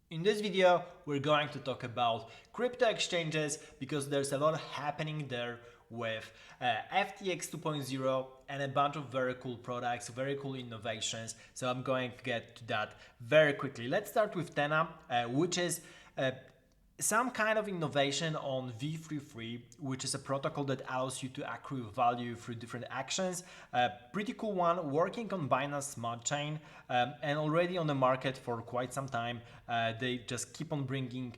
In this video, we're going to talk about crypto exchanges because there's a lot happening there with FTX 2.0 and a bunch of very cool products, very cool innovations. So I'm going to get to that very quickly. Let's start with Thena, which is some kind of innovation on V33, which is a protocol that allows you to accrue value through different actions. Pretty cool one, working on Binance Smart Chain and already on the market for quite some time. They just keep on bringing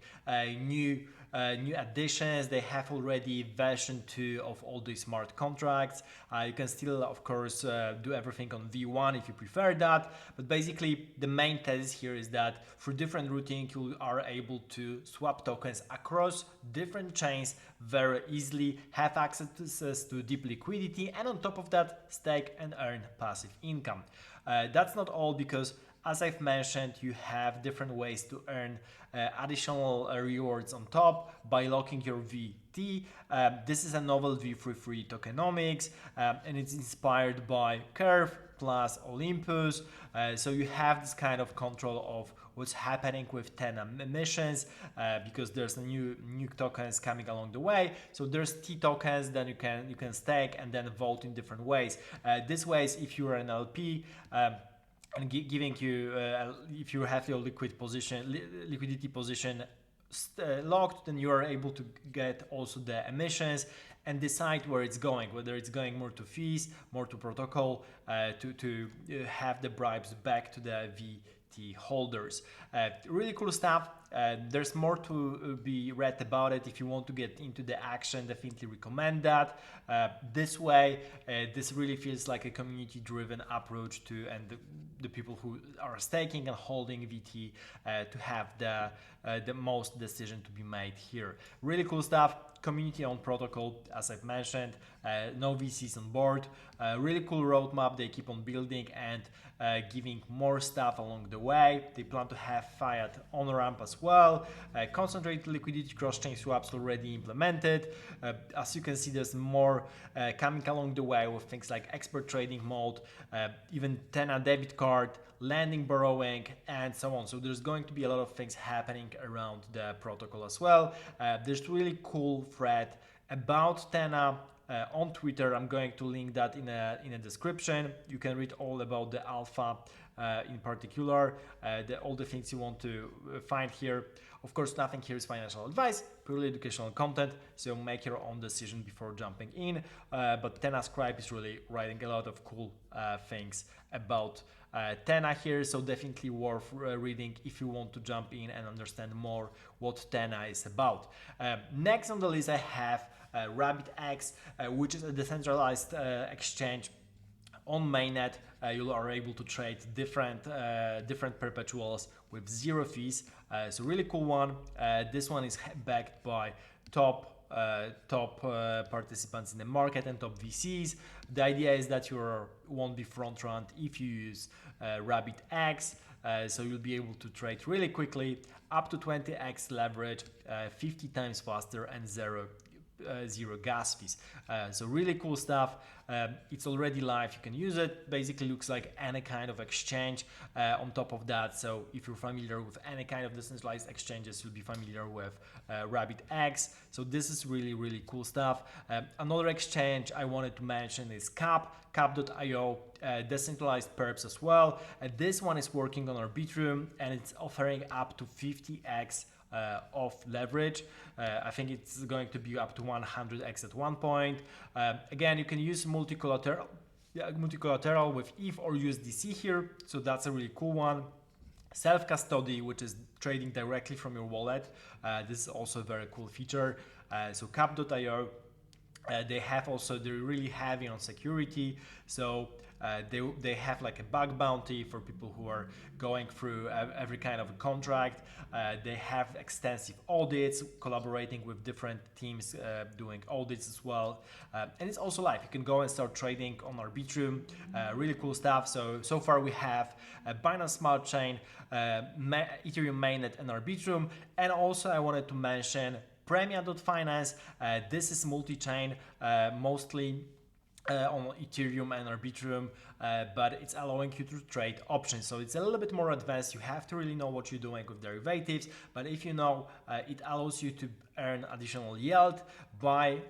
new additions. They have already version 2 of all these smart contracts. You can still, of course, do everything on V1 if you prefer that. But basically, the main thesis here is that through different routing, you are able to swap tokens across different chains very easily, have access to deep liquidity, and on top of that, stake and earn passive income. That's not all, because as I've mentioned, you have different ways to earn additional rewards on top by locking your VT. This is a novel V33 tokenomics, and it's inspired by Curve plus Olympus. So you have this kind of control of what's happening with Thena emissions, because there's new tokens coming along the way. So there's T tokens, then you can stake and then vote in different ways. This ways, if you're an LP, and giving you, if you have your liquidity position locked, then you are able to get also the emissions and decide where it's going, whether it's going more to fees, more to protocol, to have the bribes back to the VT holders. Really cool stuff. There's more to be read about it. If you want to get into the action, definitely recommend that. This way, this really feels like a community-driven approach to, and the people who are staking and holding VT to have the most decision to be made here. Really cool stuff. Community-owned protocol, as I've mentioned, no VCs on board. Really cool roadmap. They keep on building and giving more stuff along the way. They plan to have fiat on ramp as well. Concentrated liquidity cross-chain swaps already implemented. As you can see, there's more coming along the way with things like expert trading mode, even Thena debit card, lending, borrowing, and so on. So there's going to be a lot of things happening around the protocol as well. There's really cool thread about Thena on Twitter. I'm going to link that in a description. You can read all about the alpha in particular, all the things you want to find here. Of course, nothing here is financial advice, purely educational content, so make your own decision before jumping in. But Thena Scribe is really writing a lot of cool things about Thena here, so definitely worth reading if you want to jump in and understand more what Thena is about. Next on the list, I have RabbitX, which is a decentralized exchange on mainnet. You are able to trade different perpetuals with zero fees. So really cool one. This one is backed by top participants in the market and top VCs. The idea is that you won't be front run if you use RabbitX. So you'll be able to trade really quickly, up to 20x leverage, 50 times faster, and zero gas fees. So really cool stuff. It's already live, you can use it. Basically looks like any kind of exchange on top of that. So if you're familiar with any kind of decentralized exchanges, you'll be familiar with RabbitX. So this is really cool stuff. Another exchange I wanted to mention is cap.io, decentralized perps as well. This one is working on Arbitrum and it's offering up to 50x of leverage. I think it's going to be up to 100x at one point. Again, you can use multi-collateral with ETH or USDC here, so that's a really cool one. Self-custody, which is trading directly from your wallet. This is also a very cool feature. So cap.io, they're really heavy on security, so they have like a bug bounty for people who are going through every kind of a contract. They have extensive audits, collaborating with different teams doing audits as well, and it's also live. You can go and start trading on Arbitrum. Really cool stuff. So far we have Binance Smart Chain, Ethereum mainnet, and Arbitrum. And also I wanted to mention Premia.finance. This is multi-chain, mostly on Ethereum and Arbitrum, but it's allowing you to trade options. So it's a little bit more advanced. You have to really know what you're doing with derivatives, but if you know, it allows you to earn additional yield by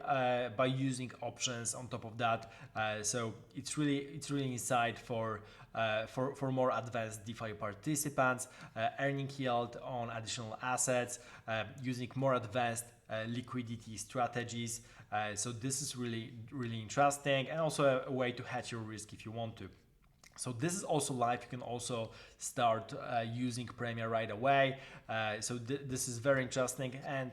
using options on top of that. So it's really inside for more advanced DeFi participants, earning yield on additional assets, using more advanced liquidity strategies. So this is really interesting, and also a way to hedge your risk if you want to. So this is also live. You can also start using Premia right away. So this is very interesting, and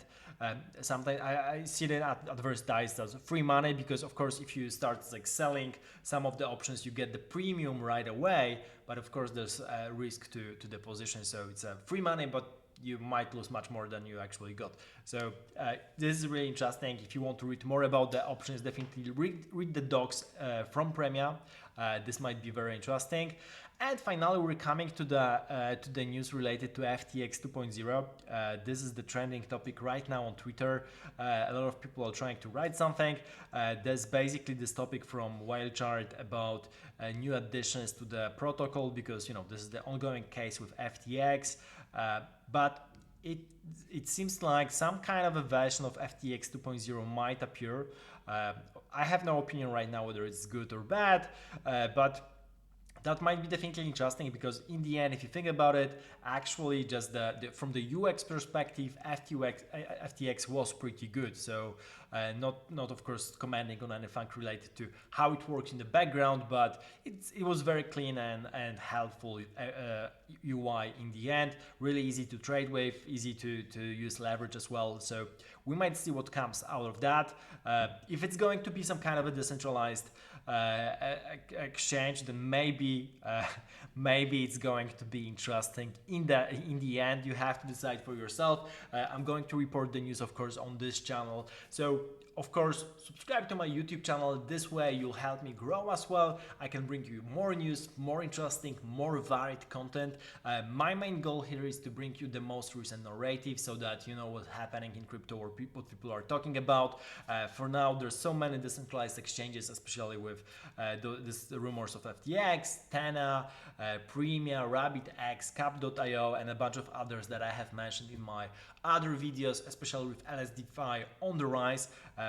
sometimes I see that advertised as free money, because of course if you start like selling some of the options, you get the premium right away, but of course there's a risk to the position. So it's a free money, but you might lose much more than you actually got. So this is really interesting. If you want to read more about the options, definitely read the docs from Premia. This might be very interesting. And finally, we're coming to the news related to FTX 2.0. This is the trending topic right now on Twitter. A lot of people are trying to write something. There's basically this topic from Wildchart about new additions to the protocol, because this is the ongoing case with FTX. But it seems like some kind of a version of FTX 2.0 might appear. I have no opinion right now whether it's good or bad, but that might be definitely interesting, because in the end, if you think about it, actually just from the UX perspective, FTX was pretty good. So not of course commenting on anything related to how it works in the background, but it was very clean and helpful UI in the end. Really easy to trade with, easy to use leverage as well. So we might see what comes out of that. If it's going to be some kind of a decentralized exchange, then maybe it's going to be interesting. In the end, you have to decide for yourself. I'm going to report the news, of course, on this channel. So of course, subscribe to my YouTube channel. This way you'll help me grow as well. I can bring you more news, more interesting, more varied content. My main goal here is to bring you the most recent narrative, so that you know what's happening in crypto, or what people are talking about. For now, there's so many decentralized exchanges, especially with the rumors of FTX, Thena, Premia, RabbitX, Cap.io, and a bunch of others that I have mentioned in my other videos, especially with LSDFi on the rise.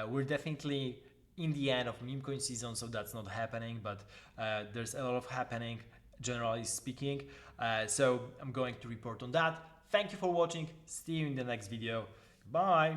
We're definitely in the end of meme coin season, so that's not happening, but there's a lot of happening, generally speaking. So I'm going to report on that. Thank you for watching. See you in the next video. Bye.